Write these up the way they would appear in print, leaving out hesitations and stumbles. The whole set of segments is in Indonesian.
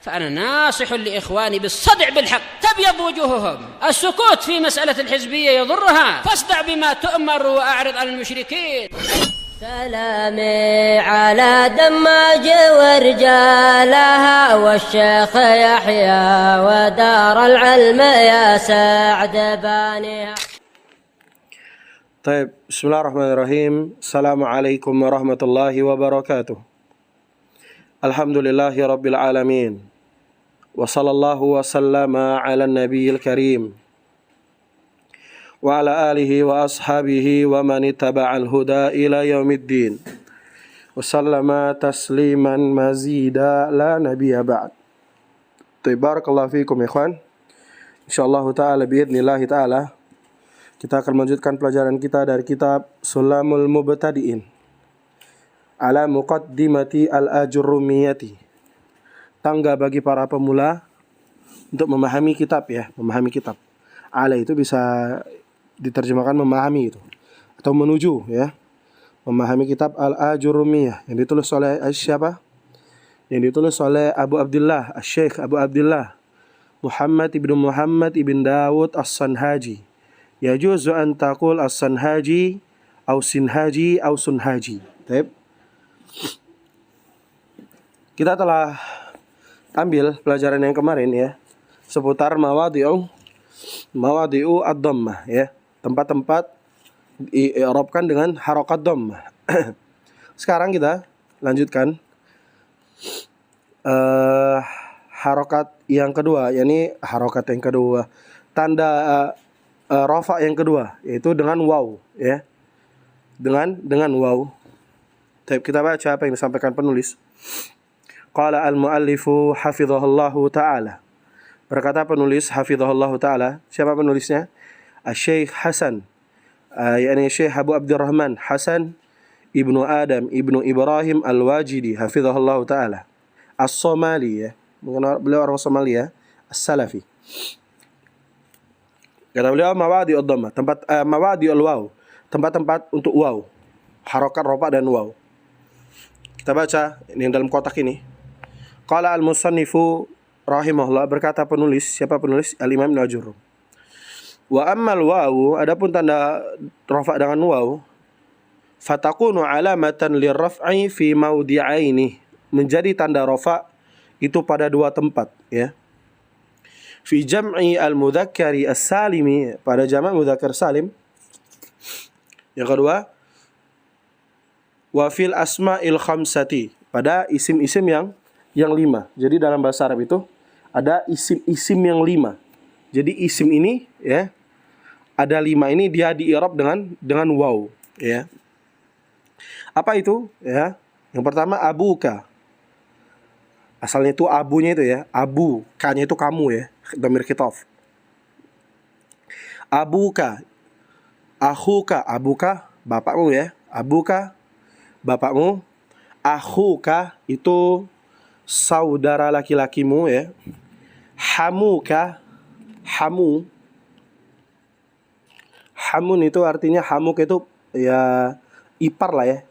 فأنا ناصح لإخواني بالصدع بالحق تبيض وجوههم. السكوت في مسألة الحزبية يضرها، فاصدع بما تؤمر وأعرض عن المشركين. سلامي على دماج ورجالها والشيخ يحيى ودار العلم يا سعد بانيها. طيب، بسم الله الرحمن الرحيم. السلام عليكم ورحمة الله وبركاته. الحمد لله رب العالمين وصلى الله وسلم على النبي الكريم وعلى آله وأصحابه ومن اتبع الهدى إلى يوم الدين وسلم تسليما مزيدا لا نبي بعد. طيب، بارك الله فيكم يا إخوان. InsyaAllah ta'ala biidznillah ta'ala kita akan melanjutkan pelajaran kita dari kitab Sulamul Mubtadi'in ala Muqaddimati al-Ajurrumiyati, tangga bagi para pemula untuk memahami kitab ya, memahami kitab. Ala itu bisa diterjemahkan memahami itu atau menuju ya. Memahami kitab Al-Ajurrumiyah yang ditulis oleh siapa? Yang ditulis oleh Abu Abdullah, Syekh Abu Abdullah Muhammad ibn Dawud As-Sanhaji. Yajuzu an taqul As-Sanhaji au Sinhaji au Sunhaji. Baik. Kita telah ambil pelajaran yang kemarin ya seputar mawadi'u ad-dhammah ya, tempat-tempat i'rabkan dengan harakat dhammah. Sekarang kita lanjutkan harokat yang kedua, yakni harokat yang kedua, tanda rafa yang kedua, yaitu dengan waw ya, dengan waw. Baik, kita baca apa yang disampaikan penulis. Qala al-muallifu hafizahullahu ta'ala. Berkata penulis hafizahullahu ta'ala. Siapa penulisnya? Syekh Hasan, yakni Syekh Abu Abdurrahman Hasan ibnu Adam ibnu Ibrahim al-Wajidi hafizahullahu ta'ala. As-Somali ya. Mungkin beliau orang Somalia, As-Salafi. Kata beliau mawadi'ud dhammah, tempat mawadi'ul waw, tempat-tempat untuk waw, harokat rafa dan waw. Kita baca ini yang dalam kotak ini. Qala al-musannifu rahimahullah, berkata penulis, siapa penulis? Al-Imam Al-Ajurrum. Wa ammal wawu, adapun tanda rafa dengan waw, fatakunu alamatan lirraf'i fi mawdi'aini, menjadi tanda rafa itu pada dua tempat ya. Fi jam'i al-mudzakkari as-salimi, pada jamak mudzakkar salim. Yang kedua, wa fil asma'il khamsati, pada isim-isim yang lima. Jadi dalam bahasa Arab itu ada isim-isim yang lima. Jadi isim ini ya, ada lima ini dia di-i'rab dengan waw ya. Apa itu ya? Yang pertama abuka. Asalnya itu abunya itu ya, abu, ka-nya itu kamu ya, dhamir khitaf. Abuka, akhuka, abuka bapakmu ya, abuka bapakmu, akhuka itu saudara laki-lakimu ya, hamuka, hamun itu artinya, hamuk itu ya ipar lah ya.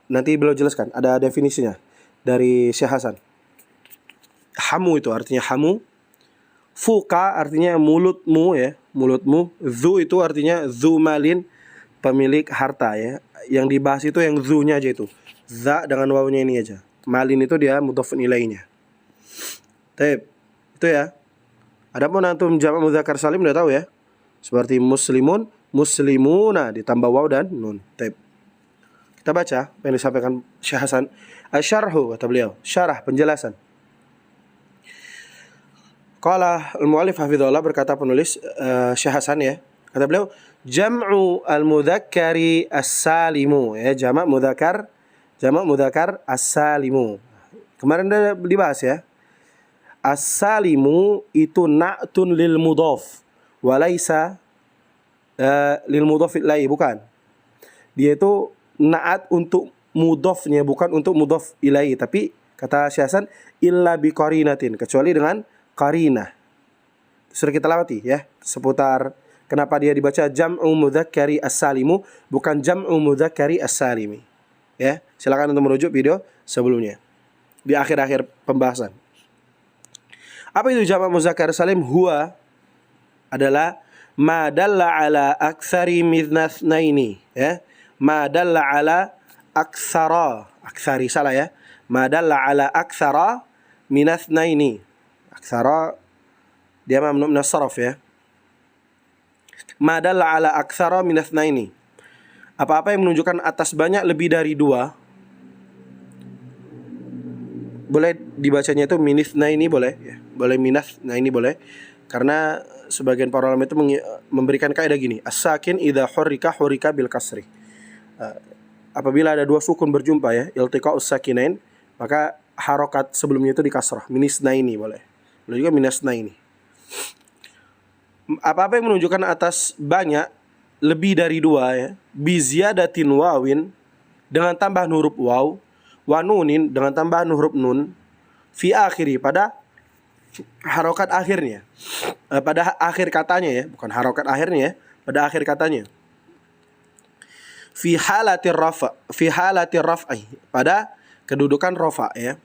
Nanti beliau jelaskan, ada definisinya dari Syekh Hasan. Hamu itu artinya hamu. Fuka artinya mulutmu ya, mulutmu. Zu itu artinya zu malin, pemilik harta ya. Yang dibahas itu yang zu-nya aja itu. Za dengan wawnya ini aja. Malin itu dia mudhafun ilainya. Taib. Itu ya. Adapun antum jamak mudzakkar salim udah tahu ya. Seperti muslimun, muslimuna ditambah waw dan nun. Taib. Kita baca apa yang disampaikan Syekh Hasan. Asyarhu, kata beliau, syarah, penjelasan. Qala al-muallif hafizahullah, berkata penulis Syekh Hasan ya, kata beliau, jam'u al-mudzakkari as-salimu ya, jamak mudzakkar as-salimu. Kemarin udah dibahas ya. As-salimu itu na'tun lil mudhaf wa laisa lil mudhaf ilaihi, bukan. Dia itu na'at untuk mudhafnya, bukan untuk mudhaf ilaihi, tapi kata Syekh Hasan illa bi qarinatin, kecuali dengan qarinah. Sudah kita lewati ya, seputar kenapa dia dibaca jam'u mudzakkari as-salimu bukan jam'u mudzakkari as-salimi. Ya, silakan untuk merujuk video sebelumnya di akhir-akhir pembahasan. Apa itu jamak muzakkar salim? Huwa adalah ma dalla ala aktsari min itsnaini, ya. Ma dalla ala aktsari salah ya. Ma dalla ala aktsara min itsnaini. Aktsara dia mamnu min as-sarf ya. Ma dalla ala aktsara min itsnaini. Apa-apa yang menunjukkan atas banyak lebih dari dua. Boleh dibacanya itu minis ini boleh ya. Boleh minas ini boleh. Karena sebagian para ulama itu memberikan kaidah gini, as-sakin idza hurrika bil kasri. Apabila ada dua sukun berjumpa ya, iltiqa'us sakinain, maka harokat sebelumnya itu di kasrah. Minis ini boleh. Boleh juga minas ini. Apa-apa yang menunjukkan atas banyak lebih dari dua ya, bi ziyadatin wawin dengan tambahan huruf waw, wa nunin dengan tambahan huruf nun, fi akhiri pada harokat akhirnya, pada akhir katanya ya, bukan harokat akhirnya ya, pada akhir katanya. Fi halatir raf'i, pada kedudukan rafa ya.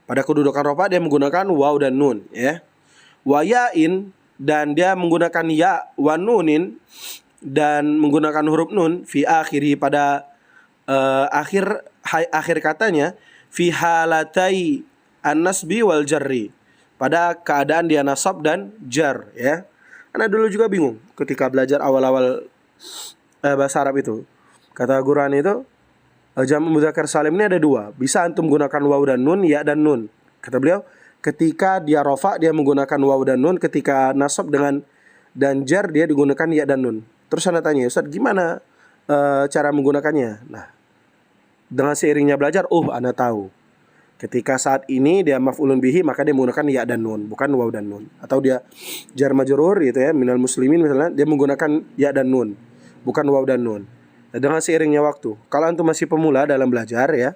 Pada kedudukan rafa dia menggunakan waw dan nun ya. Wa ya'in, dan dia menggunakan ya, wa nunin, dan menggunakan huruf nun fi akhiri pada akhir katanya, fi halatai an-nasbi wal jarri, pada keadaan dia nasab dan jar ya. Karena dulu juga bingung ketika belajar awal-awal bahasa Arab itu. Kata Quran itu jamak muzakkar salim ini ada dua. Bisa antum gunakan waw dan nun, ya dan nun. Kata beliau, ketika dia rafa dia menggunakan waw dan nun, ketika nasab dengan dan jar dia digunakan ya dan nun. Terus saya tanya, Ustaz gimana cara menggunakannya? Nah, dengan seiringnya belajar, ana tahu. Ketika saat ini dia maf'ulun bihi, maka dia menggunakan ya dan nun, bukan waw dan nun. Atau dia jar majrur gitu ya, minal muslimin misalnya, dia menggunakan ya dan nun, bukan waw dan nun. Nah, dengan seiringnya waktu, kalau antum masih pemula dalam belajar ya,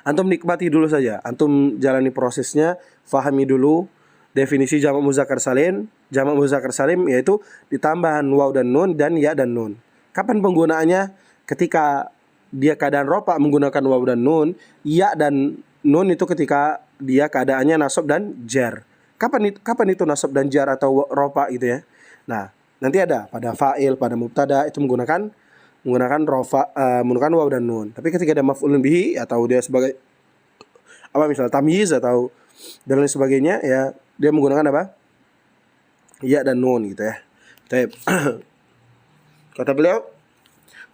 antum nikmati dulu saja. Antum jalani prosesnya, fahami dulu definisi jamak muzakkar salim. Jamak muzakkar salim yaitu ditambahan waw dan nun dan ya dan nun. Kapan penggunaannya? Ketika dia keadaan rofa menggunakan waw dan nun, ya dan nun itu ketika dia keadaannya nasab dan jar. Kapan itu nasab dan jar atau rofa gitu ya? Nah, nanti ada pada fa'il, pada mubtada itu menggunakan rofa, menggunakan waw dan nun. Tapi ketika ada maf'ulun bihi atau dia sebagai apa misalnya tamyiz atau dan lain sebagainya ya, dia menggunakan apa? Ya dan nun gitu ya. Baik. Kata beliau,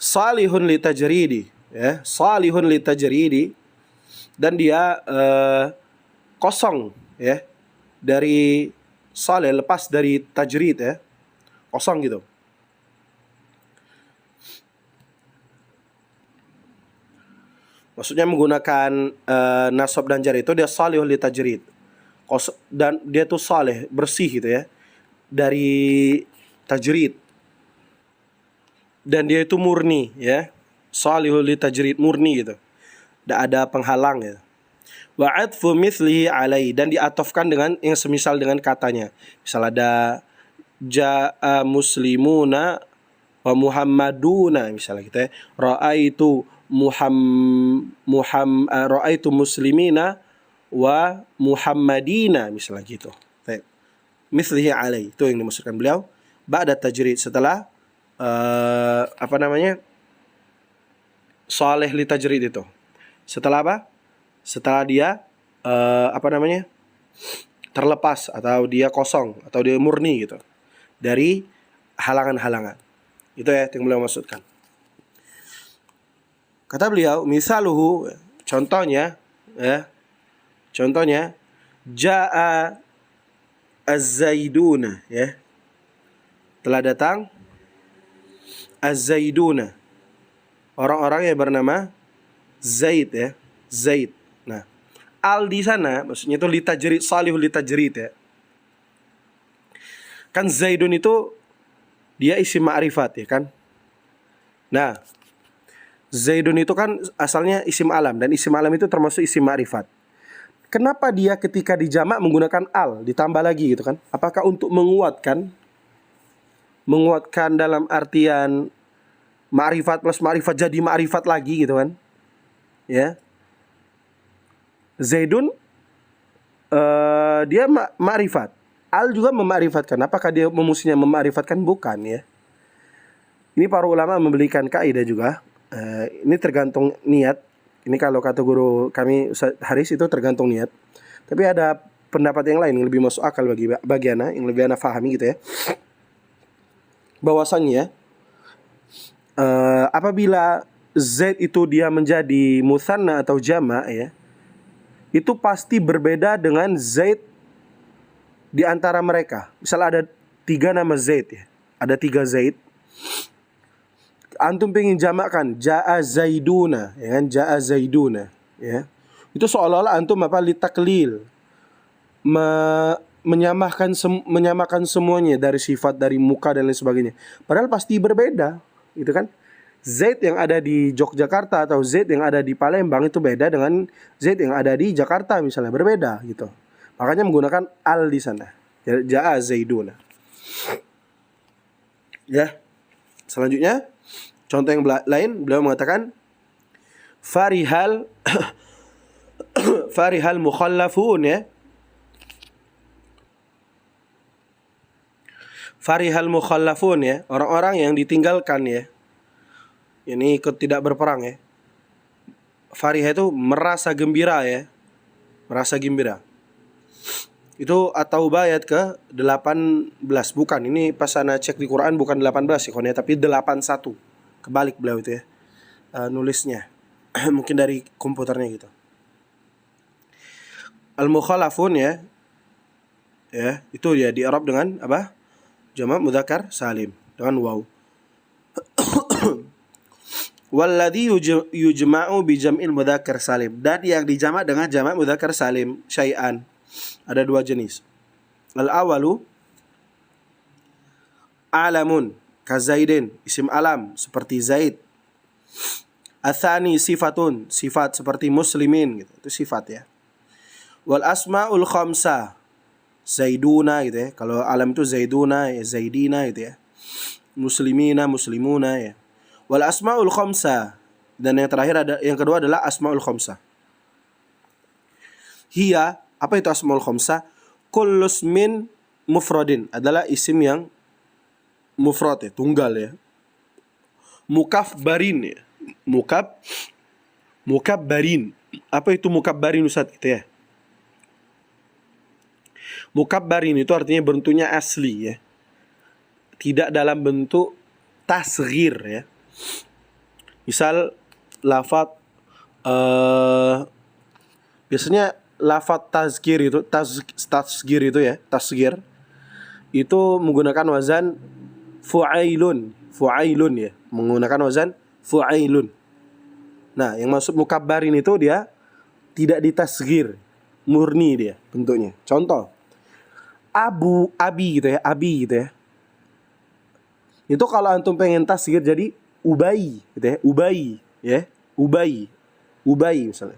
salihun li tajridi ya, salihun li tajridi, dan dia kosong ya dari salih, lepas dari tajrid ya. Kosong gitu. Maksudnya menggunakan nasab dan jar itu dia salihun li tajrid. Dan dia tuh saleh, bersih gitu ya, dari tajrid. Dan dia itu murni ya. Salihul li tajrid, murni gitu. Tidak ada penghalang ya. Wa atfu mithlihi alai, dan diatofkan dengan yang semisal dengan katanya. Misal ada ja'a muslimuna wa muhammaduna misalnya gitu ya. Ra'aitu ra'aitu muslimina wa muhammadina misalnya gitu. Baik. Mithlihi alai, itu yang dimaksudkan beliau ba'da tajrid, setelah salih li tajrid itu. Setelah apa? Setelah dia terlepas atau dia kosong atau dia murni gitu dari halangan-halangan. Itu ya yang beliau maksudkan. Kata beliau, misaluhu, contohnya ya. Contohnya jaa az-zaiduna ya. Telah datang az-zaiduna. Orang-orang yang bernama Zaid ya. Zaid. Nah, al di sana maksudnya itu litajrid, salihul litajrid ya. Kan Zaidun itu dia isim ma'rifat ya kan. Nah, Zaidun itu kan asalnya isim alam, dan isim alam itu termasuk isim ma'rifat. Kenapa dia ketika dijamak menggunakan al ditambah lagi gitu kan? Apakah untuk menguatkan dalam artian ma'rifat plus ma'rifat jadi ma'rifat lagi gitu kan? Ya. Zaidun dia ma'rifat. Al juga mema'rifatkan. Apakah dia mestinya mema'rifatkan? Bukan ya. Ini para ulama memberikan kaidah juga. Ini tergantung niat. Ini kalau kata guru kami Ustaz Haris itu tergantung niat. Tapi ada pendapat yang lain yang lebih masuk akal bagi ana, yang lebih ana fahami gitu ya. Bahwasannya apabila Z itu dia menjadi mutsanna atau jama' ya, itu pasti berbeda dengan Zaid di antara mereka. Misal ada 3 nama Zaid ya. Ada 3 Zaid. Antum pengen jamakkan Ja'a Zaiduna, ya kan? Ja'a Zaiduna, ya. Itu seolah-olah antum litaklil. Menyamakan semuanya dari sifat, dari muka dan lain sebagainya. Padahal pasti berbeda, gitu kan? Z yang ada di Yogyakarta atau Z yang ada di Palembang itu beda dengan Z yang ada di Jakarta misalnya, berbeda gitu. Makanya menggunakan al di sana. Ja'a Zaiduna. Ya. Selanjutnya contoh yang lain, beliau mengatakan farihal mukhallafun ya. Farihal mukhallafun ya, orang-orang yang ditinggalkan ya. Ini ikut tidak berperang ya. Farihah itu merasa gembira ya. Merasa gembira. Itu At-Taubah ayat ke-18. Bukan, ini pas ana cek di Quran bukan 18 ya, tapi 81. Kebalik beliau itu ya. Nulisnya. Mungkin dari komputernya gitu. Al-mukhalafun ya. Ya, itu ya di Arab dengan apa? Jamak mudzakkar salim dengan waw. Walladhi yujma'u bi jam'il mudzakkar salim, dan yang dijamak dengan jamak mudzakkar salim syai'an. Ada 2 jenis. Al-awalu alamun kazaidin, isim alam seperti Zaid. Atsani sifatun, sifat seperti muslimin gitu. Itu sifat ya. Wal asmaul khamsah, Zaiduna gitu ya. Kalau alam itu Zaiduna, ya Zaidina gitu ya. Muslimina, muslimuna ya. Wal asmaul khamsah, dan yang terakhir yang kedua adalah asmaul khamsah. Hiya, apa itu asmaul khamsah? Kullus min mufradin, adalah isim yang mufrad ya, tunggal ya. Mukafbarin ya. Mukabbarin. Apa itu mukabbarin Ustaz gitu ya? Mukabbarin itu artinya bentuknya asli ya. Tidak dalam bentuk tasghir ya. Misal lafaz biasanya lafaz tasghir itu tasghir itu menggunakan wazan fu'ailun ya, menggunakan wazan fu'ailun. Nah, yang maksud mukabbarin itu dia tidak ditasghir, murni dia bentuknya. Contoh abi gitu ya. Itu kalau antum pengen tasghir jadi Ubay gitu ya. Ubay misalnya.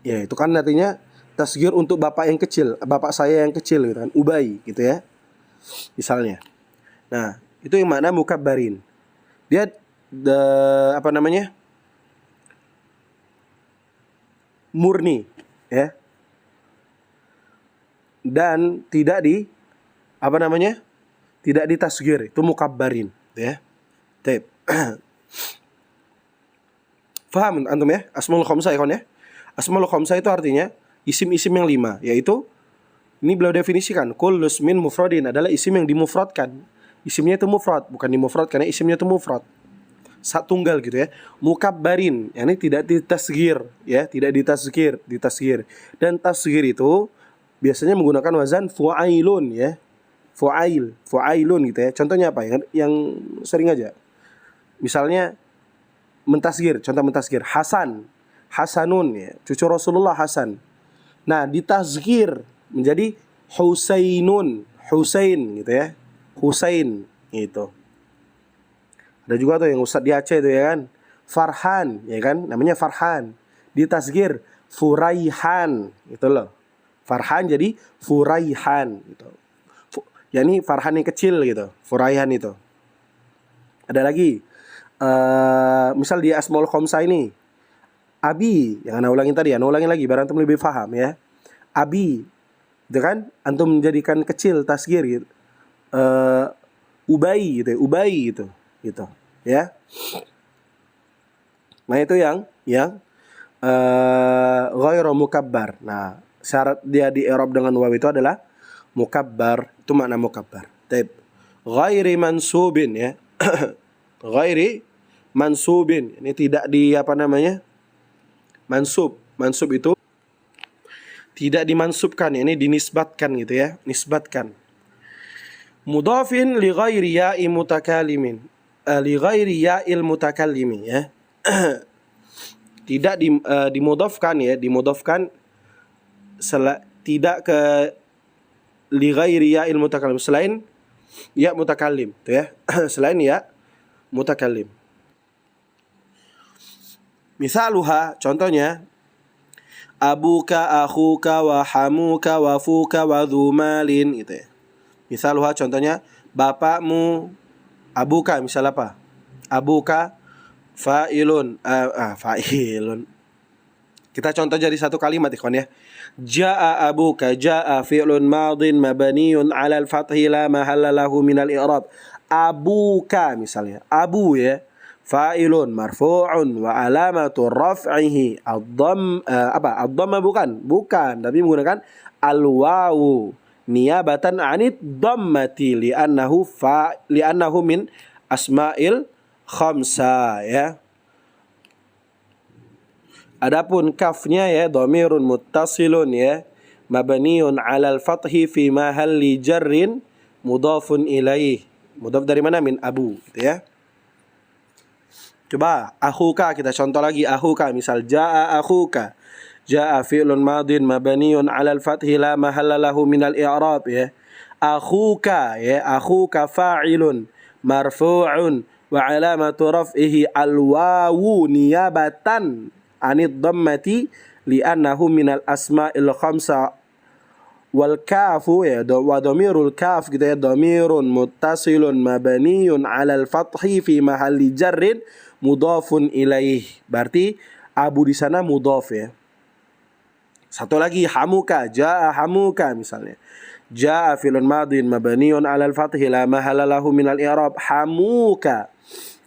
Ya, itu kan artinya tasghir untuk bapak yang kecil, bapak saya yang kecil gitu kan, Ubay gitu ya. Misalnya. Nah, itu yang makna mukabbarin. Dia murni ya. Dan tidak tidak ditasghir, itu mukabbarin ya. Baik. Faham antum ya? Asmaul khamsah ya kawan ya. Asmaul khamsah itu artinya isim-isim yang 5, yaitu ini beliau definisikan kullus min mufradin, adalah isim yang dimufradkan. Isimnya itu mufrad, bukan dimufrad karena isimnya itu mufrad. Satu tunggal gitu ya. Mukabbarin, ini tidak ditasghir ya, tidak ditasghir. Dan tasghir itu biasanya menggunakan wazan fu'ailun ya. Fu'ailun gitu ya. Contohnya apa? Yang sering aja. Misalnya contoh mentasghir Hasanun ya, cucu Rasulullah Hasan. Nah, ditasghir menjadi Husain gitu ya. Husain gitu. Ada juga tuh yang Ustadz di Aceh itu ya kan, Farhan ya kan, namanya Farhan. Ditasghir Furaihan gitu loh. Farhan jadi Furaihan gitu. Yani Farhan yang kecil gitu, Furaihan itu. Ada lagi misal di Asmaul Khamsah ini Abi, yang ana ulangin tadi, ana ulangin lagi biar antum lebih paham ya. Abi, itu kan antum menjadikan kecil tasghir gitu. Ubai gitu, Ubai gitu ya. Nah itu yang ghairu mukabbar. Nah syarat dia di i'rab dengan waw itu adalah mukabbar, itu makna mukabbar. Taib. Ghairi mansubin ya. Ghairi mansubin, ini tidak di apa namanya? Mansub. Mansub itu tidak dimansubkan, ini dinisbatkan gitu ya, nisbatkan. Mudhafin li ghairi ya'i mutakallimin. Li ghairi ya'il mutakallimi ya. Tidak dimudhafkan ya, dimudhafkan tidak ke li ghairi ya'il mutakallim, selain ya mutakallim gitu ya. Selain ya mutakallim. Misaluha, contohnya abuka, akhuka, wa hamuka, wa fuka, wa dzumalin gitu ya. Misaluha, contohnya bapakmu, abuka, misal apa? Abuka fa'ilun, fa'ilun. Kita contoh jadi satu kalimat ikhwan ya. Jaa abuka, jaa fi'lun madin mabniun 'ala al-fathi la mahalla lahu min al-i'rab. Abuka misalnya, abu ya. Fa'ilun marfu'un wa alamatu raf'ihi ad-dhamma bukan tapi menggunakan al-wawu niyabatan 'anid dhammati li'annahu min asma'il khamsa ya. Adapun kafnya ya dhamirun muttasilun ya mabniun 'alal fathi fi mahalli jarrin mudhafun ilaih. Mudhaf dari mana? Min abu gitu ya. Coba akhuka, kita contoh lagi akhuka, misal jaa akhuka. Jaa fi'lun madin mabniun 'alal fathi la mahalla lahu minal i'rab ya. Akhuka ya, akhuka fa'ilun marfu'un wa 'alamatu raf'ihi al-wawu niyabatan 'anid dhammati li'annahu minal asma'il khamsa. Wal kafu ya, wa dhamirul kaf gitu ya, dhamirun muttasilun mabniun 'alal fathi fi mahalli jarrin mudhafun ilaih. Berarti abu di sana mudhaf ya. Satu lagi hamuka, jaa hamuka misalnya. Jaa fi'lun madin mabniun 'alal fathi la mahalla lahu minal i'rab. Hamuka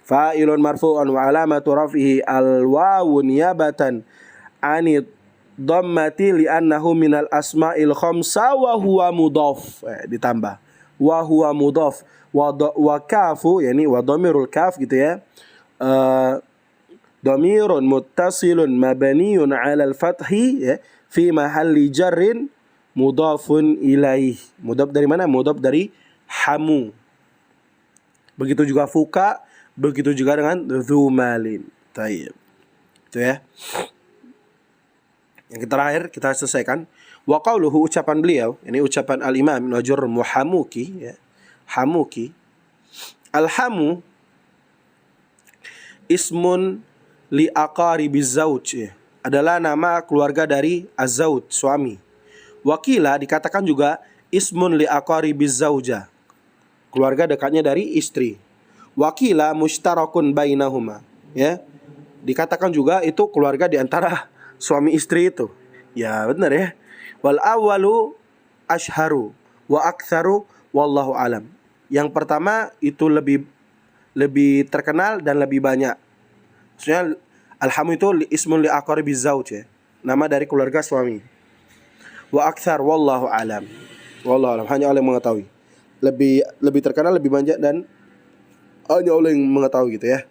fa'ilun marfu'un wa alamatu raf'ihi al-wawu niyabatan 'anid dhammati li'annahu minal asma'il khamsa wa huwa mudhaf. Ditambah wa huwa mudhaf wa kafu yani wa dhamirul kaf gitu ya. Dhamirun muttasilun mabniun 'alal fathi ya, fi mahalli jarrin mudhafun ilaih. Mudhaf dari mana? Mudhaf dari hamu. Begitu juga fuka, begitu juga dengan dzumalin. Tayyib. Itu ya. Yang terakhir kita selesaikan wa qauluhu, ucapan beliau, ini ucapan al-Imam Ibnu Jurr Hamuki ya. Hamuki. Al-hamu ismun li aqaribiz zauj ya. Adalah nama keluarga dari az-zauj, suami. Wakila dikatakan juga ismun li aqaribiz zauja, keluarga dekatnya dari istri. Wakila mushtarakun bainahuma ya. Dikatakan juga itu keluarga di antara suami istri itu. Ya benar ya. Wal awwalu ashharu wa aktsaru wallahu alam. Yang pertama itu lebih terkenal dan lebih banyak. Maksudnya alhamu itu ismun li aqaribiz zauj ya. Nama dari keluarga suami. Wa aktsar wallahu alam. Wallahu alam, hanya Allah yang mengetahui. Lebih terkenal, lebih banyak dan hanya Allah yang mengetahui gitu ya.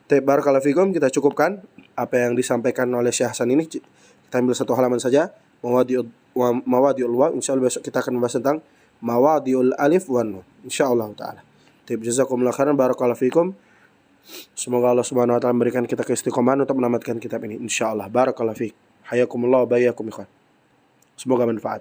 Barakallahu fikum, kita cukupkan apa yang disampaikan oleh Syekh Hasan ini. Kita ambil satu halaman saja. Mawadi'ul waw. Insyaallah besok kita akan membahas tentang mawadi'ul alif wan nun. Insyaallah taala. Jazakumullah khairan, barakallahu fikum. Semoga Allah Subhanahu wa taala memberikan kita keistiqomahan untuk menamatkan kitab ini insyaallah. Barakallahu fik. Hayakumullah wa bayyakum ikhwan. Semoga manfaat.